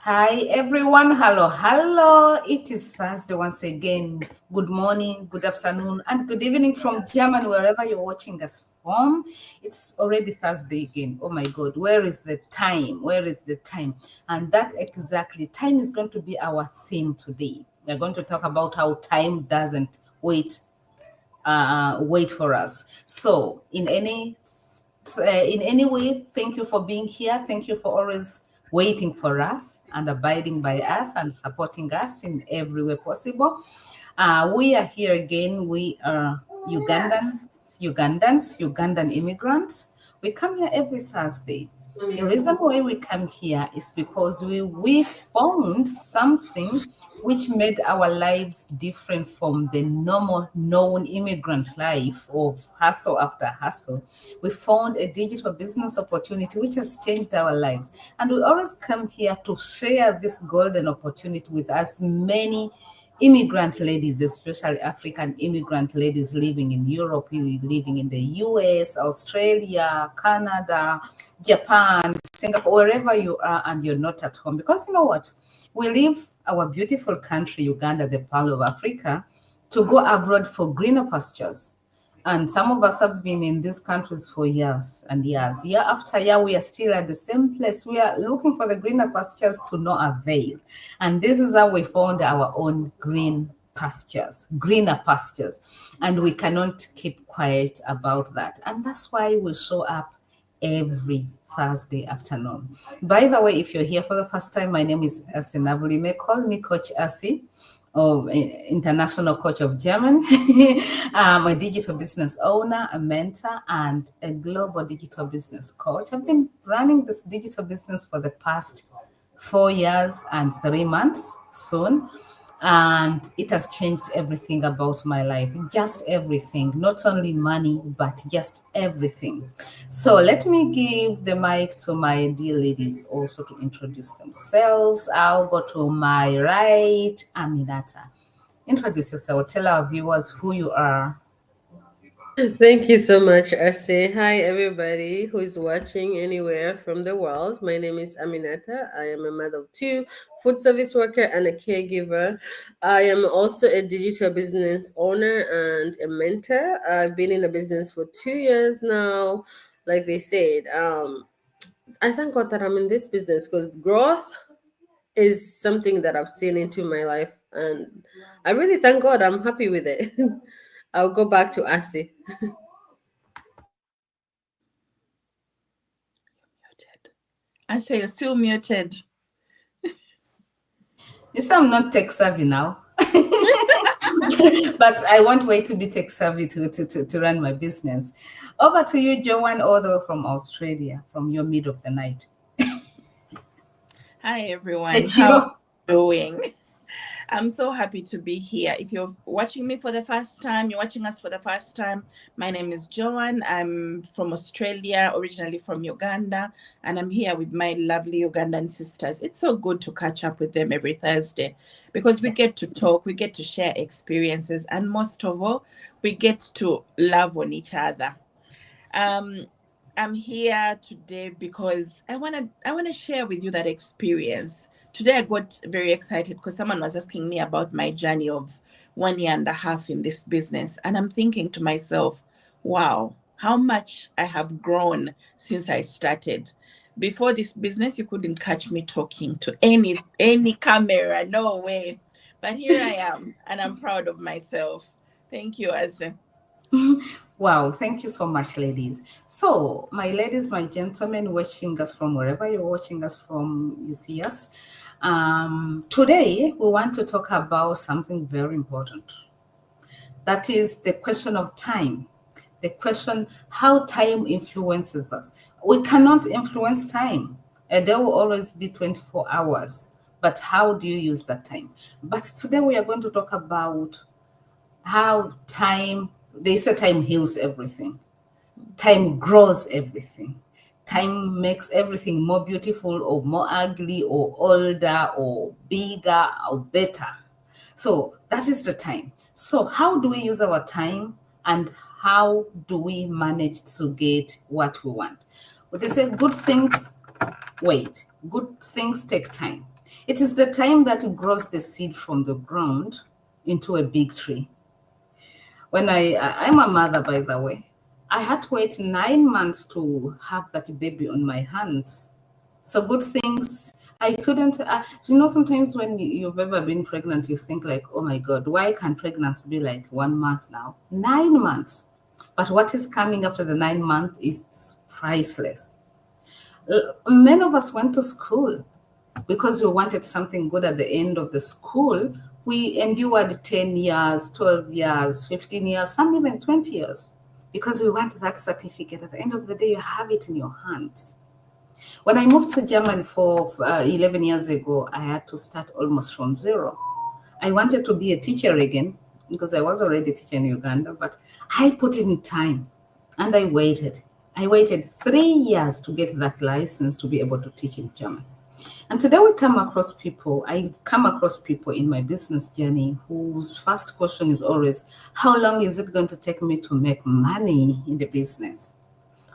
Hi everyone, hello. It is Thursday once again. Good morning, good afternoon, and good evening from Germany, wherever you're watching us from. It's already Thursday again. Oh my God, where is the time? Where is the time? And that exactly, time is going to be our theme today. We're going to talk about how time doesn't wait for us. So, in any way, thank you for being here. Thank you for always waiting for us and abiding by us and supporting us in every way possible. We are here again. We are Ugandan immigrants. We come here every Thursday. The reason why we come here is because we found something which made our lives different from the normal known immigrant life of hustle after hustle. We found a digital business opportunity which has changed our lives. And we always come here to share this golden opportunity with as many immigrant ladies, especially African immigrant ladies living in Europe, living in the US, Australia, Canada, Japan, Singapore, wherever you are and you're not at home. Because you know what? We leave our beautiful country, Uganda, the pearl of Africa, to go abroad for greener pastures. And some of us have been in these countries for years and years. Year after year, we are still at the same place. We are looking for the greener pastures to no avail. And this is how we found our own greener pastures. And we cannot keep quiet about that. And that's why we show up every Thursday afternoon. By the way, if you're here for the first time, my name is Asi Navuli. You may call me Coach Asi, or international coach of German. I'm a digital business owner, a mentor, and a global digital business coach. I've been running this digital business for the past 4 years and 3 months soon. And it has changed everything about my life, just everything, not only money, but just everything. So let me give the mic to my dear ladies also to introduce themselves. I'll go to my right, Aminata. Introduce yourself, tell our viewers who you are. Thank you so much, Ase. Hi, everybody who is watching anywhere from the world. My name is Aminata. I am a mother of two, food service worker, and a caregiver. I am also a digital business owner and a mentor. I've been in the business for 2 years now. Like they said, I thank God that I'm in this business because growth is something that I've seen into my life, and I really thank God. I'm happy with it. I'll go back to Ase. Muted. I say you're still muted. You say I'm not tech savvy now. But I won't wait to be tech savvy to run my business. Over to you, Joanne, all the way from Australia, from your mid of the night. Hi everyone, Thank how are you. you doing? I'm so happy to be here. If you're watching me for the first time, you're watching us for the first time, my name is Joanne. I'm from Australia, originally from Uganda, and I'm here with my lovely Ugandan sisters. It's so good to catch up with them every Thursday because we get to talk, we get to share experiences, and most of all, we get to love on each other. Um, I'm here today because I wanna share with you that experience. Today I got very excited because someone was asking me about my journey of 1 year and a half in this business. And I'm thinking to myself, wow, how much I have grown since I started. Before this business, you couldn't catch me talking to any camera, no way. But here I am, and I'm proud of myself. Thank you, Ase. Wow, thank you so much, ladies. So, my ladies, my gentlemen, watching us from wherever you're watching us from, you see us. Today, we want to talk about something very important. That is the question of time. The question how time influences us. We cannot influence time. A day will always be 24 hours. But how do you use that time? But today we are going to talk about how time, they say time heals everything. Time grows everything. Time makes everything more beautiful or more ugly or older or bigger or better. So that is the time. So, how do we use our time and how do we manage to get what we want? Well, they say good things wait, good things take time. It is the time that grows the seed from the ground into a big tree. I'm a mother, by the way. I had to wait 9 months to have that baby on my hands. So good things I couldn't. Sometimes when you've ever been pregnant, you think like, oh my God, why can't pregnancy be like 1 month now? 9 months. But what is coming after the 9 months is priceless. Many of us went to school because we wanted something good at the end of the school. We endured 10 years, 12 years, 15 years, some even 20 years because we want that certificate. At the end of the day, you have it in your hands. When I moved to Germany for 11 years ago, I had to start almost from zero. I wanted to be a teacher again because I was already a teacher in Uganda, but I put in time and I waited. I waited 3 years to get that license to be able to teach in German. And today I come across people in my business journey whose first question is always, how long is it going to take me to make money in the business?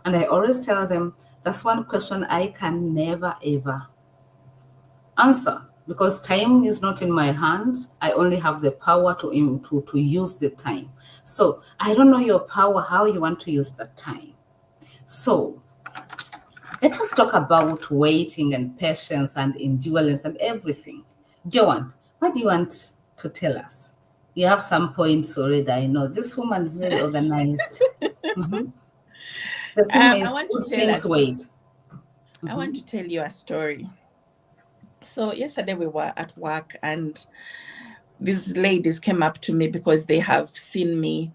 And I always tell them, that's one question I can never, ever answer because time is not in my hands. I only have the power to use the time. So I don't know your power, how you want to use that time. So let us talk about waiting and patience and endurance and everything. Joan, what do you want to tell us? You have some points already. I know this woman is very organized. Mhm. The thing I is, want to good tell things us. wait. I want to tell you a story. So yesterday we were at work and these ladies came up to me because they have seen me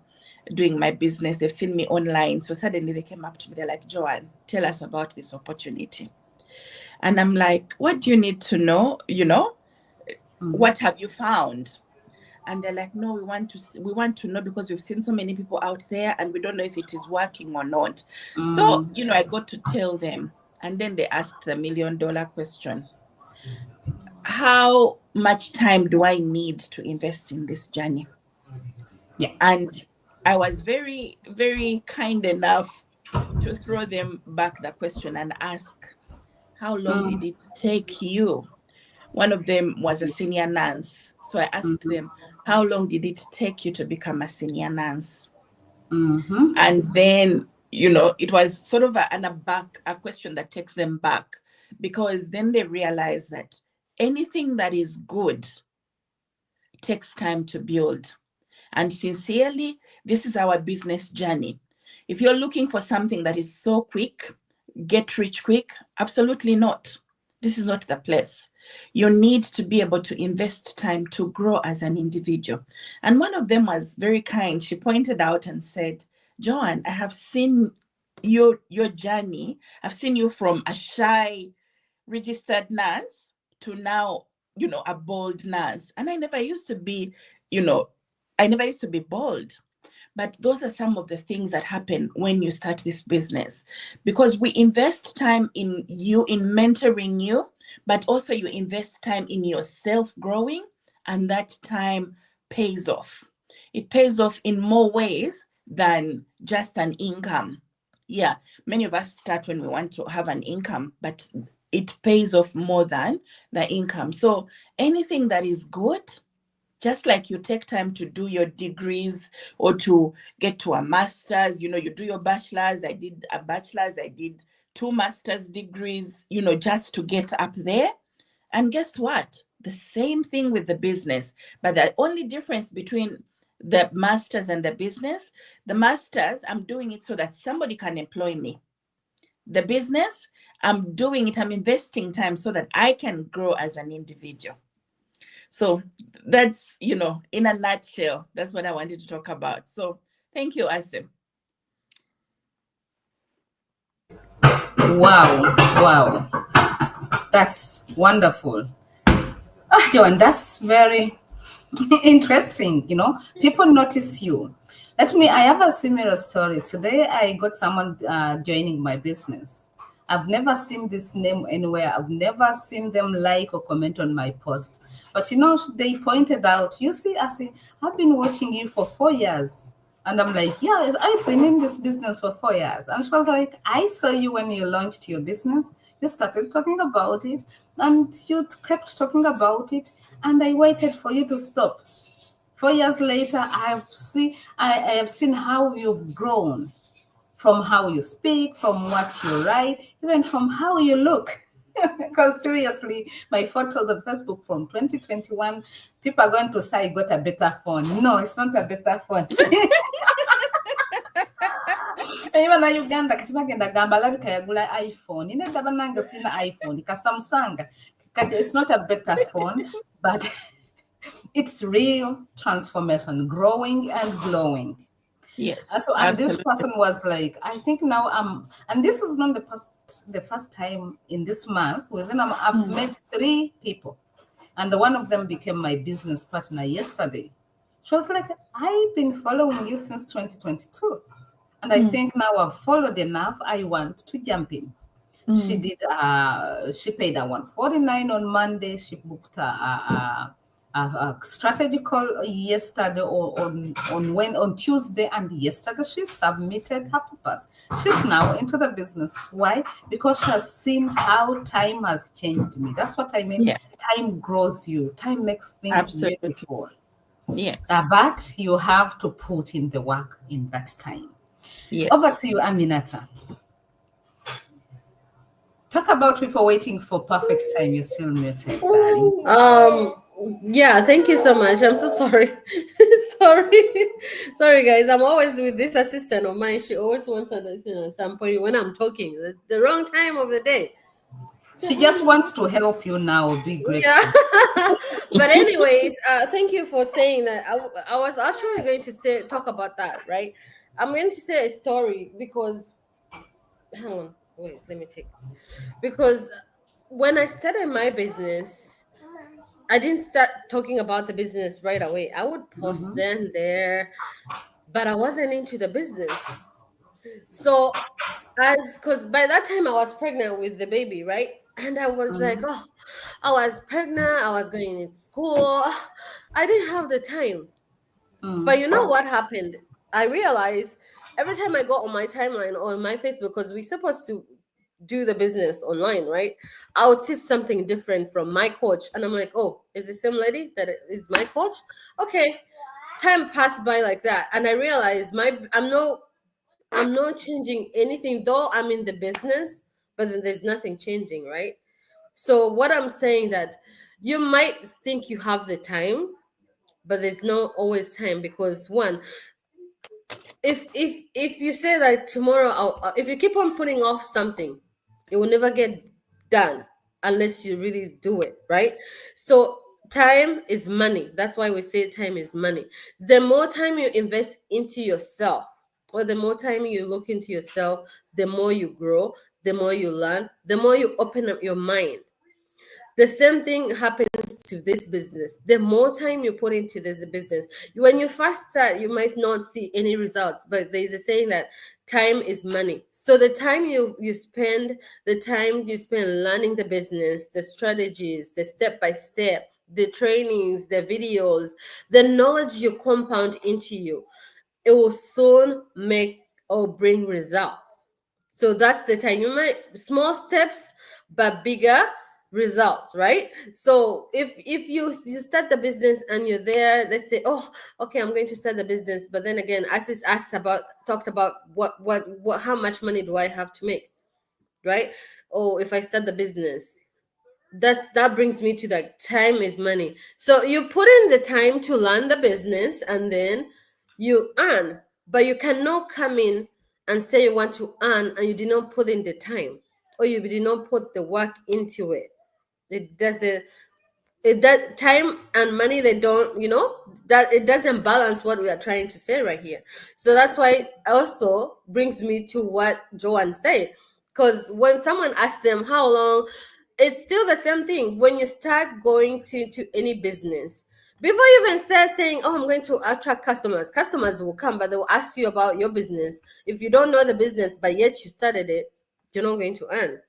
doing my business. They've seen me online. So suddenly they came up to me. They're like, Joanne, tell us about this opportunity. And I'm like, what do you need to know? What have you found? And they're like, no, we want to know because we've seen so many people out there and we don't know if it is working or not. So, I got to tell them. And then they asked the $1 million question. How much time do I need to invest in this journey? Yeah. And I was very, very kind enough to throw them back the question and ask, how long did it take you? One of them was a senior nurse. So I asked them, how long did it take you to become a senior nurse? And then, it was sort of a question that takes them back because then they realize that anything that is good takes time to build. And sincerely, this is our business journey. If you're looking for something that is so quick, get rich quick, absolutely not. This is not the place. You need to be able to invest time to grow as an individual. And one of them was very kind. She pointed out and said, Joan, I have seen your journey. I've seen you from a shy registered nurse to now, a bold nurse. And I never used to be bold. But those are some of the things that happen when you start this business, because we invest time in you, in mentoring you, but also you invest time in yourself growing, and that time pays off. It pays off in more ways than just an income. Yeah, many of us start when we want to have an income, but it pays off more than the income. So anything that is good, just like you take time to do your degrees or to get to a master's, you do your bachelor's. I did a bachelor's, I did 2 master's degrees, just to get up there. And guess what? The same thing with the business. But the only difference between the master's and the business, the master's, I'm doing it so that somebody can employ me. The business, I'm doing it, I'm investing time so that I can grow as an individual. So that's, in a nutshell, that's what I wanted to talk about. So thank you, Asim. Wow. Wow. That's wonderful. Joan, that's very interesting. People notice you. I have a similar story. Today, I got someone joining my business. I've never seen this name anywhere. I've never seen them like or comment on my posts. But they pointed out, you see, I've been watching you for 4 years. And I'm like, yeah, I've been in this business for 4 years. And she was like, I saw you when you launched your business. You started talking about it, and you kept talking about it, and I waited for you to stop. 4 years later, I have seen how you've grown, from how you speak, from what you write, even from how you look. Because seriously, my photos on Facebook from 2021, people are going to say I got a better phone. No, it's not a better phone. Even na Uganda kati bagenda gamba alabika yagula iPhone. Nedda bannange sina iPhone ka Samsung. Kati it's not a better phone, but it's real transformation, growing and glowing. Yes, And this absolutely. person was like, I think now and this is not the first time in this month. Within I've met 3 people, and one of them became my business partner yesterday. She was like, I've been following you since 2022, and I think now I've followed enough. I want to jump in. She did. She paid a 149 on Monday. She booked a strategy call yesterday, or on Tuesday, and yesterday she submitted her papers. She's now into the business. Why? Because she has seen how time has changed me. That's what I mean. Yeah, Time grows you. Time makes things absolutely. beautiful. Yes, But you have to put in the work in that time. Over yes. to you, Aminata. Talk about people waiting for perfect time. You're still muted, darling. Um, yeah, thank you so much. I'm so sorry. sorry. Sorry, guys. I'm always with this assistant of mine. She always wants attention at some point when I'm talking. The wrong time of the day. She just wants to help you now. Be Yeah. grateful. But anyways, thank you for saying that. I was actually going to talk about that, right? I'm going to say a story because hang on, wait, let me take because when I started my business, I didn't start talking about the business right away. I would post Mm-hmm. then there, but I wasn't into the business. So as because by that time I was pregnant with the baby, right? And I was like, Mm-hmm. oh, I was pregnant, I was going into school. I didn't have the time. But you know what happened? I realized every time I go on my timeline or on my Facebook, because we're supposed to do the business online, right? I would see something different from my coach. And I'm like, oh, is the same lady that is my coach? Okay. Time passed by like that. And I realized I'm not changing anything, though I'm in the business, but then there's nothing changing, right? So what I'm saying that you might think you have the time, but there's no always time because one, if you say that tomorrow, if you keep on putting off something, it will never get done unless you really do it, right? So time is money. That's why we say time is money. The more time you invest into yourself, or the more time you look into yourself, the more you grow, the more you learn, the more you open up your mind. The same thing happens to this business. The more time you put into this business, when you first start, you might not see any results, but there's a saying that time is money. So the time you spend learning the business, the strategies, the step by step, the trainings, the videos, the knowledge you compound into you, it will soon make or bring results. So that's the time. You might small steps but bigger results, right? So if you start the business and you're there, let's say, oh, okay, I'm going to start the business, but then again, as is asked about talked about what how much money do I have to make, right? Oh, if I start the business, that brings me to that time is money. So you put in the time to learn the business and then you earn, but you cannot come in and say you want to earn and you did not put in the time or you did not put the work into it. It doesn't it does time and money, they don't, that it doesn't balance what we are trying to say right here. So that's why also brings me to what Joanne said, because when someone asks them how long, it's still the same thing. When you start going to any business, before you even start saying, oh, I'm going to attract customers will come, but they will ask you about your business. If you don't know the business but yet you started it, you're not going to earn.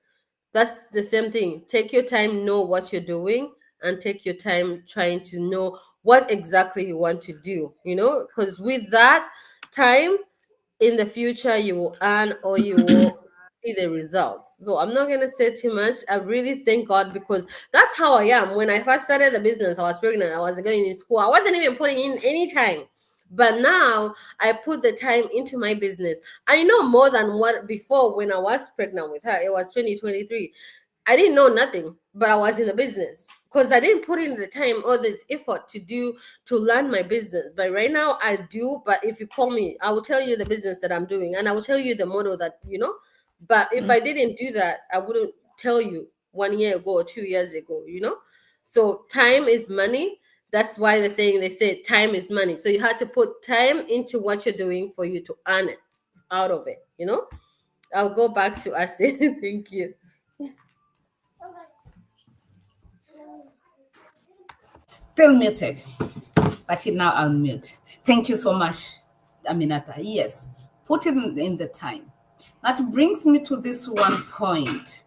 That's the same thing. Take your time, know what you're doing, and take your time trying to know what exactly you want to do, because with that time in the future, you will earn or you will see the results. So I'm not gonna say too much. I really thank God, because that's how I am. When I first started the business, I was pregnant, I was going in school, I wasn't even putting in any time. But now I put the time into my business. I know more than what before. When I was pregnant with her, it was 2023. I didn't know nothing, but I was in the business because I didn't put in the time or the effort to learn my business. But right now I do. But if you call me, I will tell you the business that I'm doing, and I will tell you the model that But if I didn't do that, I wouldn't tell you 1 year ago or 2 years ago. So time is money. That's why they say time is money. So you have to put time into what you're doing for you to earn it out of it. I'll go back to us. Thank you. Still muted, but now I'm mute. Thank you so much, Aminata. Yes, put it in the time. That brings me to this one point.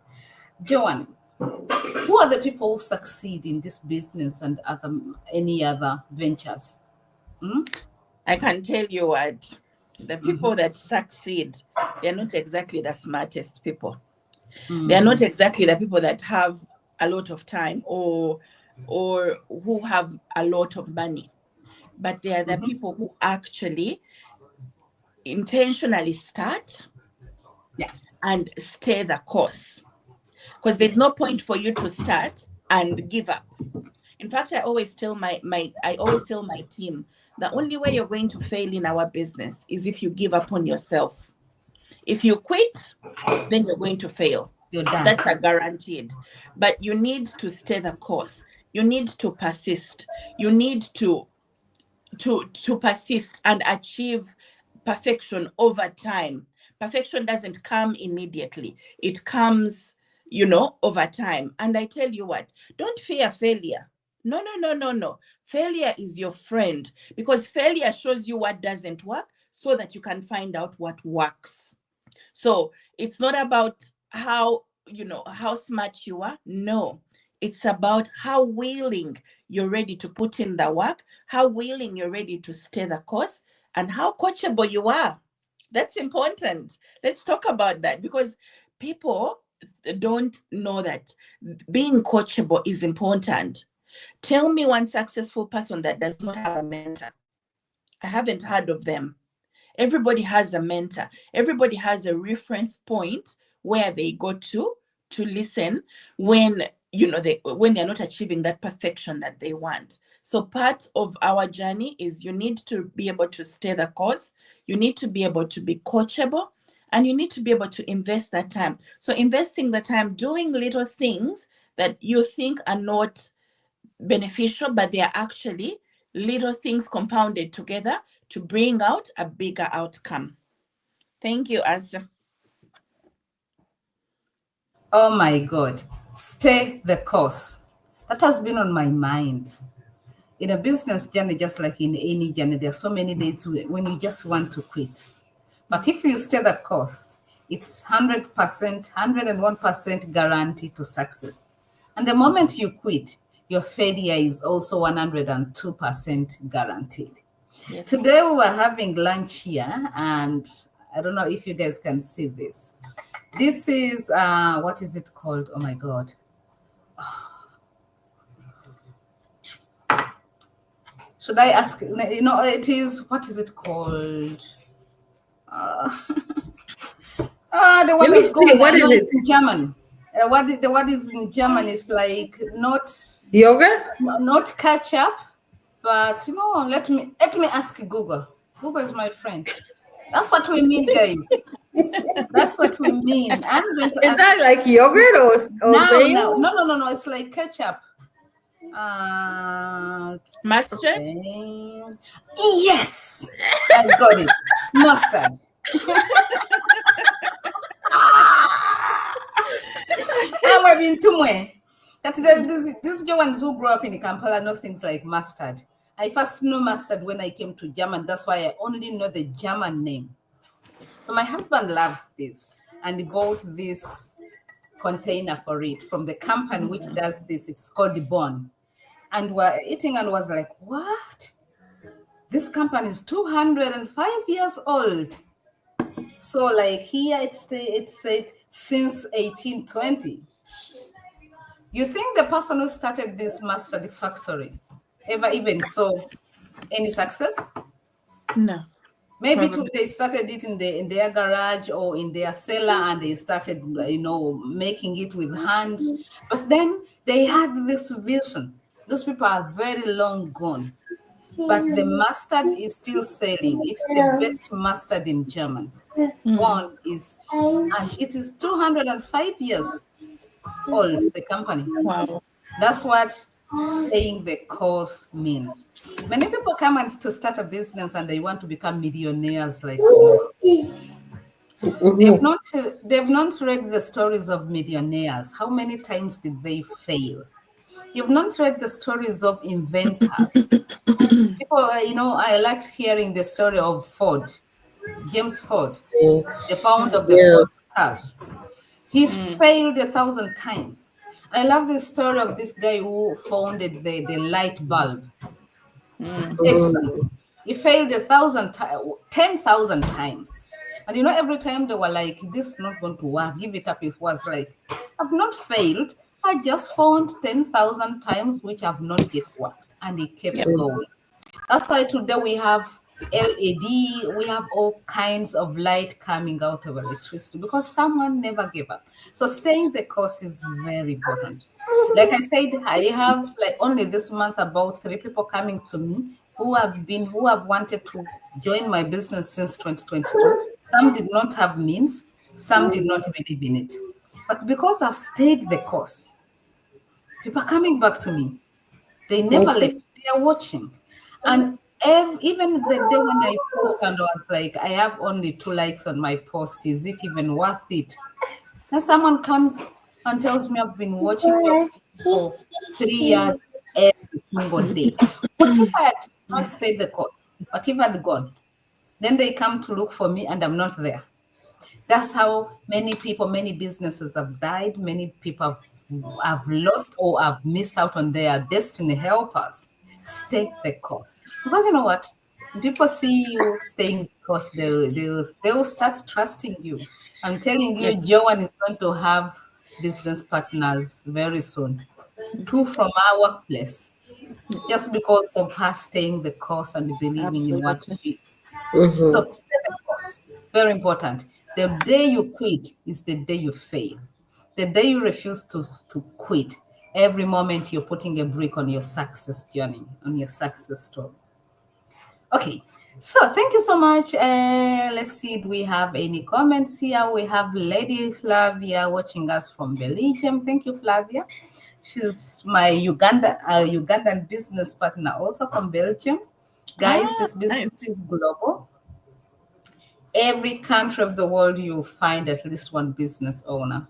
Joan, who are the people who succeed in this business and any other ventures? I can tell you what, the people that succeed, they're not exactly the smartest people. They're not exactly the people that have a lot of time or who have a lot of money, but they are the people who actually intentionally start Yeah. and stay the course. Because there's no point for you to start and give up. In fact, I always tell my team, the only way you're going to fail in our business is if you give up on yourself. If you quit, then you're going to fail. You're done. That's a guaranteed. But you need to stay the course. You need to persist. You need to persist and achieve perfection over time. Perfection doesn't come immediately. It comes, over time. And I tell you what, don't fear failure. No, no, no, no, no. Failure is your friend, because failure shows you what doesn't work so that you can find out what works. So it's not about how smart you are. No, it's about how willing you're ready to put in the work, how willing you're ready to stay the course, and how coachable you are. That's important. Let's talk about that, because people don't know that being coachable is important. Tell me one successful person that does not have a mentor. I haven't heard of them. Everybody has a mentor. Everybody has a reference point where they go to listen when when they're not achieving that perfection that they want. So part of our journey is you need to be able to stay the course. You need to be able to be coachable, and you need to be able to invest that time. So investing the time doing little things that you think are not beneficial, but they are actually little things compounded together to bring out a bigger outcome. Thank you, Asa. Oh my God. Stay the course. That has been on my mind. In a business journey, just like in any journey, there are so many days when you just want to quit. But if you stay the course, it's 100%, 101% guarantee to success. And the moment you quit, your failure is also 102% guaranteed. Yes. Today we were having lunch here, and I don't know if you guys can see this. This is, what is it called? Oh my God. Should I ask? It is, what is it called? The one Let me that's see. gone. What is it? It's in German. The what is in German is like not Yogurt? ketchup, but let me ask Google. Google is my friend. That's what we mean, guys. That's what we mean. I'm going to Is ask. that like yogurt or mayo? No. It's like ketchup. Mustard? Okay. Yes, I got it. Mustard. We've been somewhere. That these Germans who grew up in Kampala know things like mustard. I first knew mustard when I came to German. That's why I only know the German name. So my husband loves this, and he bought this container for it from the company which does this. It's called the Bon. And we're eating and was like, what? This company is 205 years old. So like here it said since 1820. You think the person who started this mustard factory ever even saw any success? No, Maybe probably. they started it in their garage or in their cellar, and they started, making it with hands. But then they had this vision. Those people are very long gone, but the mustard is still selling. It's the best mustard in Germany. Mm. One is, and it is 205 years old, the company. Wow. That's what staying the course means. Many people come and to start a business and they want to become millionaires like tomorrow. They've Mhm. not they've not read the stories of millionaires. How many times did they fail? You've not read the stories of inventors. People, I liked hearing the story of Ford, James Ford, the founder Mm. of the Yeah. Ford cars. He Mm. failed 1,000 times. I love the story of this guy who founded the light bulb. Mm. Edison. Mhm. He failed 10,000 times. And every time they were like, this is not going to work, give it up. It was like, I've not failed. I just found 10,000 times which have not yet worked. And he kept Yep. going. That's why today we have LED, we have all kinds of light coming out of electricity because someone never gave up. So staying the course is very important. Like I said, I have like only this month about 3 people coming to me who have wanted to join my business since 2022. Some did not have means, some did not believe in it. But because I've stayed the course, people are coming back to me. They never left. Okay. They are watching. And even the day when I post and was like, I have only 2 likes on my post. Is it even worth it? And someone comes and tells me, I've been watching your post for 3 years every single day. What if I had not stayed the course? What if I'd gone? Then they come to look for me and I'm not there. That's how many people, many businesses have died. Many people have lost or have missed out on their destiny. Help us stay the course. Because you know what? When people see you staying the course, they will start trusting you. I'm telling you, Yes. Joanne is going to have business partners very soon. Two from our workplace, Yes. just because of her staying the course and believing in what Absolutely. she is. So Mhm. stay the course. Very important. The day you quit is the day you fail. The day you refuse to quit, every moment you're putting a brick on your success journey, on your success story. Okay. So thank you so much. Let's see, do we have any comments here? We have Lady Flavia watching us from Belgium. Thank you, Flavia. She's my Ugandan business partner, also from Belgium. Guys, Ah, this business nice. is global. Every country of the world, you'll find at least one business owner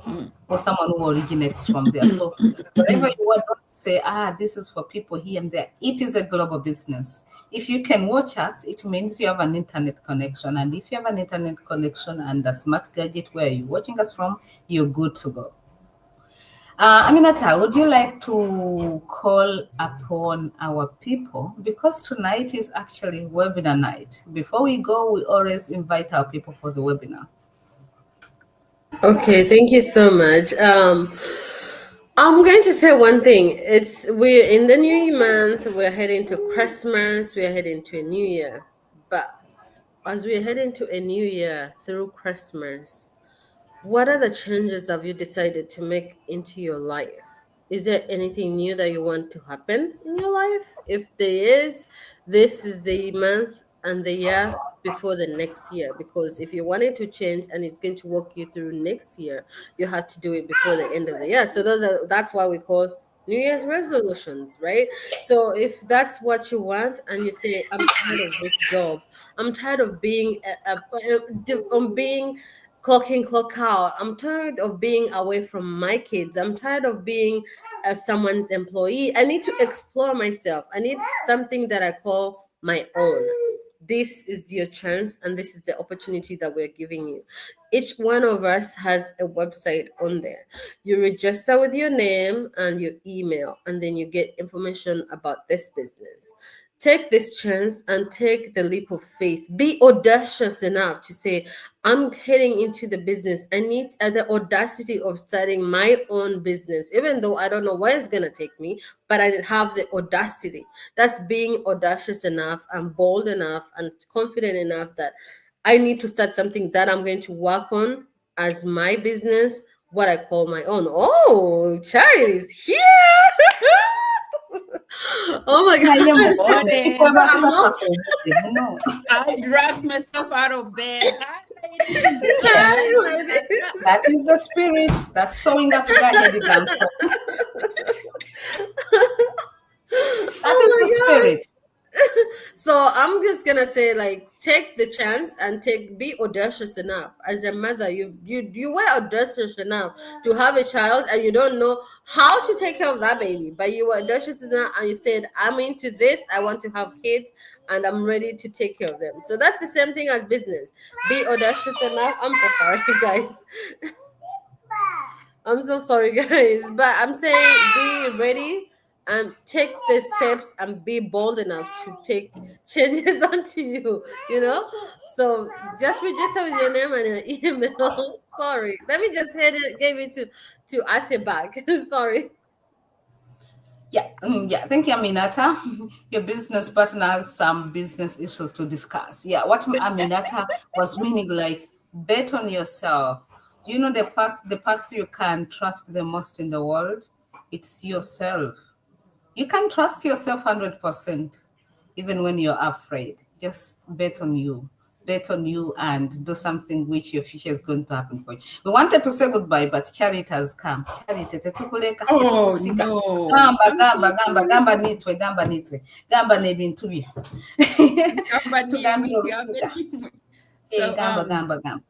Mm. or someone who originates from there. So wherever you are, don't say, this is for people here and there. It is a global business. If you can watch us, it means you have an internet connection. And if you have an internet connection and a smart gadget where you're watching us from, you're good to go. Aminata, would you like to call upon our people? Because tonight is actually webinar night. Before we go, we always invite our people for the webinar. Okay, thank you so much. I'm going to say one thing. We're in the new month. We're heading to Christmas. We're heading to a new year. But as we're heading to a new year through Christmas, what other changes have you decided to make into your life? Is there anything new that you want to happen in your life? If there is, this is the month and the year before the next year. Because if you want it to change and it's going to work you through next year, you have to do it before the end of the year. So that's why we call New Year's resolutions, right? So if that's what you want and you say, I'm tired of this job, I'm tired of being clock in, clock out. I'm tired of being away from my kids. I'm tired of being someone's employee. I need to explore myself. I need something that I call my own. This is your chance, and this is the opportunity that we're giving you. Each one of us has a website on there. You register with your name and your email, and then you get information about this business. take this chance and take the leap of faith. Be audacious enough to say, I'm heading into the business. I need the audacity of starting my own business, even though I don't know where it's going to take me, but I have the audacity. That's being audacious enough and bold enough and confident enough that I need to start something that I'm going to work on as my business, what I call my own. Oh, Charity is here. Oh my naye gosh. muwode kikweba I'm kusaka not. ku muno. I dragged myself out of bed. Hi, ladies. Yes, Hi, lady. that is the spirit that's showing up in that head dancer. That is the Oh my spirit. gosh. So I'm just gonna say, like, take the chance and be audacious enough. As a mother, you were audacious enough to have a child and you don't know how to take care of that baby, but you were audacious enough and you said, I'm into this, I want to have kids and I'm ready to take care of them. So that's the same thing as business. Be audacious enough. I'm so sorry, guys. I'm so sorry, guys, but I'm saying be ready and take the steps and be bold enough to take changes onto you, you know? So just register with your name and your email. Sorry. Let me just give it to Ase back. Sorry. Yeah, yeah. Thank you, Aminata. Your business partner has some business issues to discuss. Yeah, what Aminata was meaning, like, bet on yourself. Do you know the person you can trust the most in the world? It's yourself. You can trust yourself 100%, even when you're afraid. Just bet on you. Bet on you and do something which your future is going to happen for you. We wanted to say goodbye, but Charity has come. Charity, tetukuleka, Oh tetukusika. no. Gamba, I'm so gamba, gamba, sorry. gamba nitwe, gamba nitwe. Gamba nebintu bye. Gamba nimwe, Tugambire gamba olukuga. nimwe. Eh, So gamba, gamba, gamba.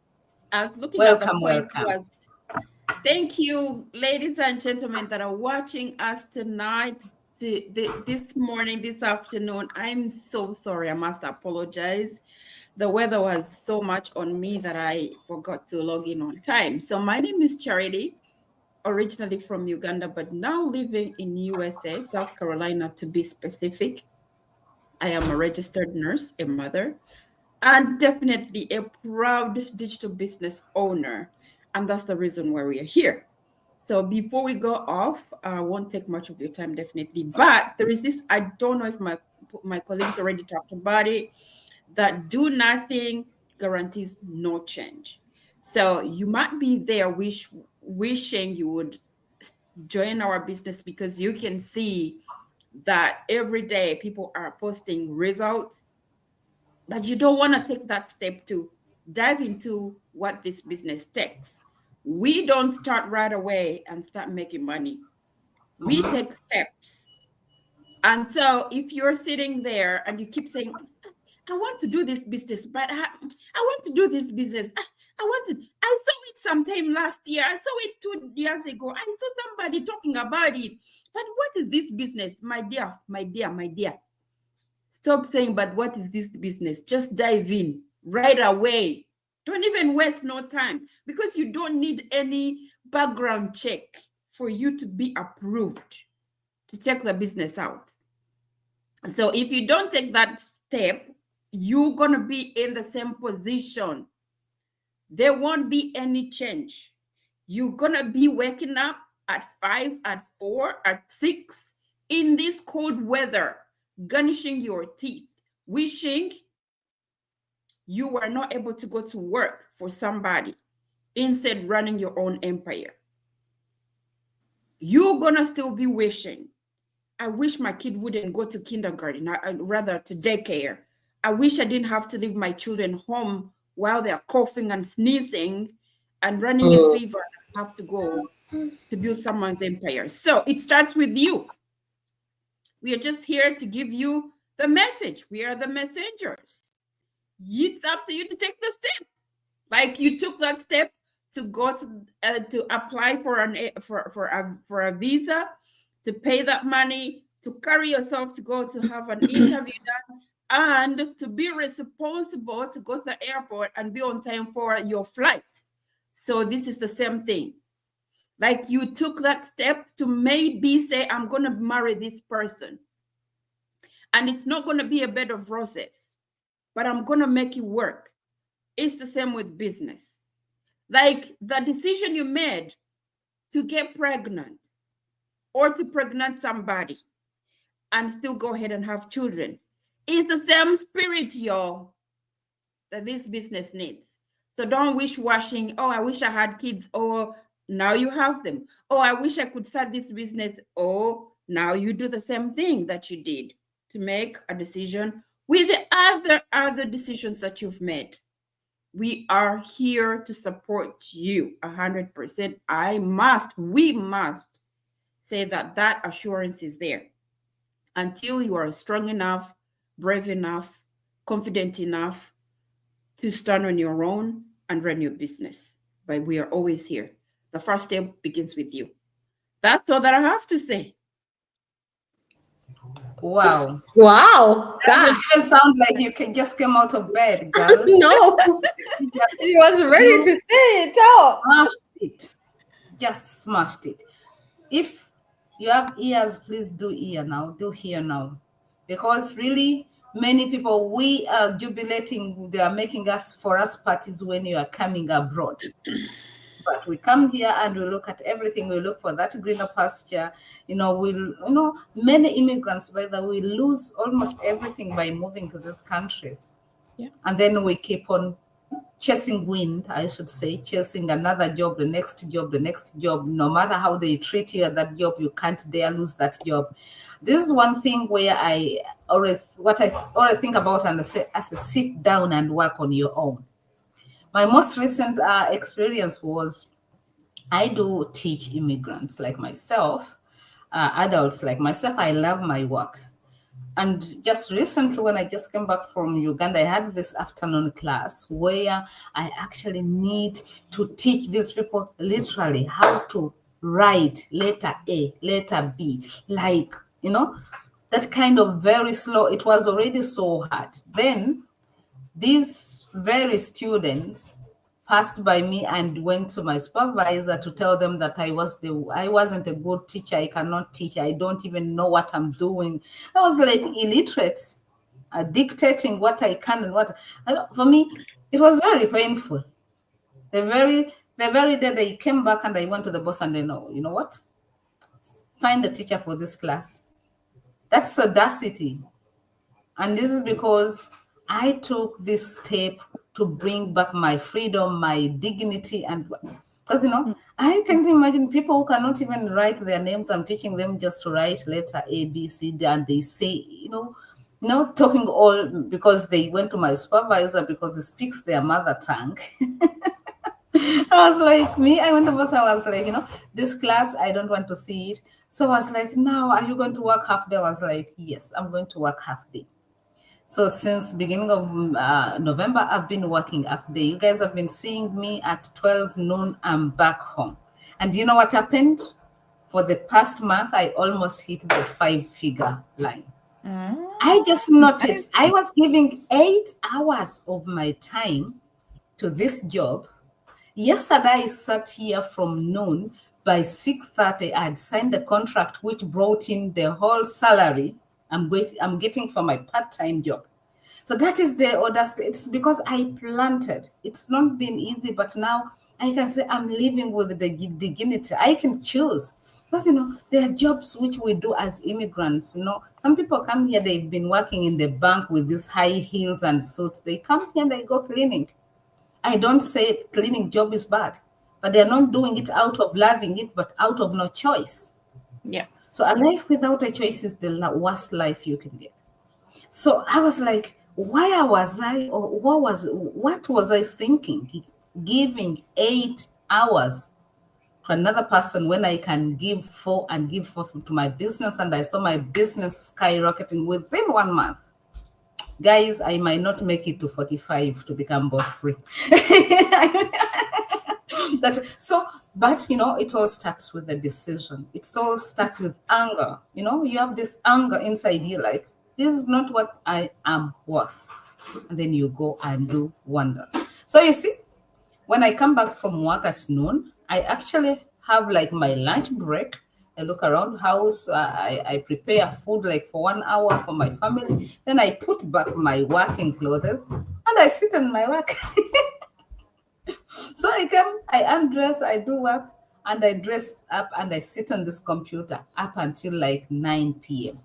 I was looking at the Welcome, point welcome. was thank you, ladies and gentlemen that are watching us tonight, this morning, this afternoon. I'm so sorry. I must apologize. The weather was so much on me that I forgot to log in on time. So my name is Charity, originally from Uganda, but now living in USA, South Carolina to be specific. I am a registered nurse, a mother, and definitely a proud digital business owner. And that's the reason why we are here. So before we go off, I won't take much of your time, definitely. But there is this, I don't know if my colleagues already talked about it, that do nothing guarantees no change. So you might be there wishing you would join our business because you can see that every day people are posting results, but you don't want to take that step to dive into what this business takes. We don't start right away and start making money. We take steps. And so if you're sitting there and you keep saying, I want to do this business, but I want to do this business. I want to, I saw it sometime last year. I saw it 2 years ago. I saw somebody talking about it. But what is this business? My dear, my dear, my dear. Stop saying, but what is this business? Just dive in right away. Don't even waste no time because you don't need any background check for you to be approved to check the business out. So if you don't take that step, you're going to be in the same position. There won't be any change. You're going to be waking up at 5, at 4, at 6 in this cold weather, garnishing your teeth, wishing you were not able to go to work for somebody, instead running your own empire. You're going to still be wishing, I wish my kid wouldn't go to kindergarten, rather to daycare. I wish I didn't have to leave my children home while they're coughing and sneezing and running a fever and have to go to build someone's empire. So it starts with you. We are just here to give you the message. We are the messengers. It's up to you to take the step. Like you took that step to go to apply for a visa, to pay that money, to carry yourself to go to have an interview done, and to be responsible to go to the airport and be on time for your flight. So this is the same thing. Like you took that step to maybe say, I'm going to marry this person. And it's not going to be a bed of roses, but I'm going to make it work. It's the same with business. Like the decision you made to get pregnant or to pregnant somebody and still go ahead and have children is the same spirit, y'all, that this business needs. So don't wish washing. Oh, I wish I had kids. Oh, now you have them. Oh, I wish I could start this business. Oh, now you do the same thing that you did to make a decision with the other decisions that you've made. We are here to support you 100%. We must say that assurance is there until you are strong enough, brave enough, confident enough to stand on your own and run your business. But we are always here. The first step begins with you. That's all that I have to say. Wow. Wow, That gosh. even sound like you just came out of bed, girl. No, he was ready to say it all. Smashed it. Just smashed it. If you have ears, please do ear now. Do hear now. Because really, many people, we are jubilating. They are making us for us parties when you are coming abroad. But we come here and we look at everything. We look for that greener pasture. Many immigrants, by the way, lose almost everything by moving to these countries. Yeah. And then we keep on chasing wind, I should say, chasing another job, the next job, the next job. No matter how they treat you at that job, you can't dare lose that job. This is one thing where I always think about and say, as a sit down and work on your own. My most recent experience was I do teach immigrants like myself, adults like myself. I love my work. And just recently, when I just came back from Uganda, I had this afternoon class where I actually need to teach these people literally how to write letter A, letter B, like, that kind of very slow. It was already so hard. Then these very students passed by me and went to my supervisor to tell them that I wasn't a good teacher. I cannot teach. I don't even know what I'm doing. I was like illiterate, dictating what I can and what. For me, it was very painful. The very day they came back and I went to the boss and they know, you know what? Find a teacher for this class. That's audacity. And this is because I took this step to bring back my freedom, my dignity, and because I can't imagine people who cannot even write their names. I'm teaching them just to write letter A, B, C, D, and they say, talking all because they went to my supervisor because he speaks their mother tongue. I was like, I went to boss. I was like, this class, I don't want to see it. So I was like, now, are you going to work half day? I was like, yes, I'm going to work half day. So since beginning of November, I've been working half day. You guys have been seeing me at 12 noon. I'm back home. And you know what happened? For the past month, I almost hit the 5-figure line. I just noticed I was giving 8 hours of my time to this job. Yesterday, I sat here from noon. By 6:30, I had signed the contract, which brought in the whole salary I'm getting for my part-time job. So that is the audacity. It's because I planted. It's not been easy, but now I can say I'm living with the dignity. I can choose. Because, there are jobs which we do as immigrants. Some people come here, they've been working in the bank with these high heels and suits. They come here and they go cleaning. I don't say cleaning job is bad, but they're not doing it out of loving it, but out of no choice. Yeah. So a life without a choice is the worst life you can get. So I was like, why was I, or what was I thinking? Giving 8 hours to another person when I can give 4 and give 4 to my business. And I saw my business skyrocketing within 1 month. Guys, I might not make it to 45 to become boss free. But it all starts with a decision. It all starts with anger. You have this anger inside you, like, this is not what I am worth. And then you go and do wonders. So you see, when I come back from work at noon, I actually have like my lunch break, I look around house. I prepare food like for 1 hour for my family. Then I put back my working clothes and I sit on my work. So I come, I undress, I do work, and I dress up and I sit on this computer up until like 9 p.m.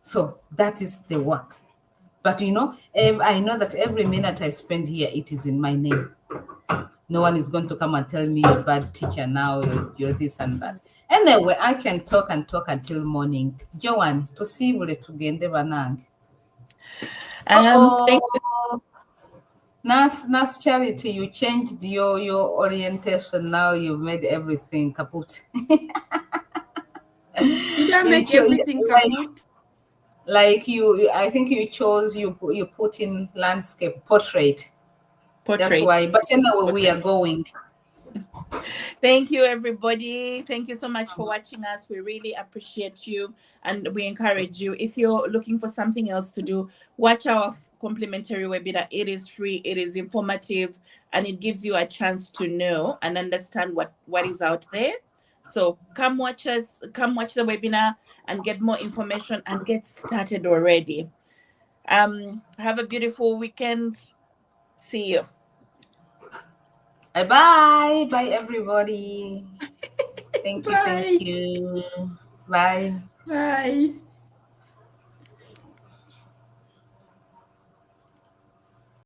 So that is the work. But I know that every minute I spend here, it is in my name. No one is going to come and tell me you're a bad teacher now, you're this and that. Anyway, I can talk and talk until morning. Joan, tusibule tugende banange. Thank you. Oh, Nas Charity, you changed your orientation. Now you've made everything kaput. Did I make everything kaput? Like I think you chose you put in landscape portrait. That's why. But anyway, we are going. Thank you, everybody. Thank you so much for watching us. We really appreciate you, and we encourage you. If you're looking for something else to do, watch our complimentary webinar. It is free, it is informative, and it gives you a chance to know and understand what is out there. So come watch us, come watch the webinar and get more information and get started already. Have a beautiful weekend. See you. Bye bye everybody. Thank you. Bye. Bye.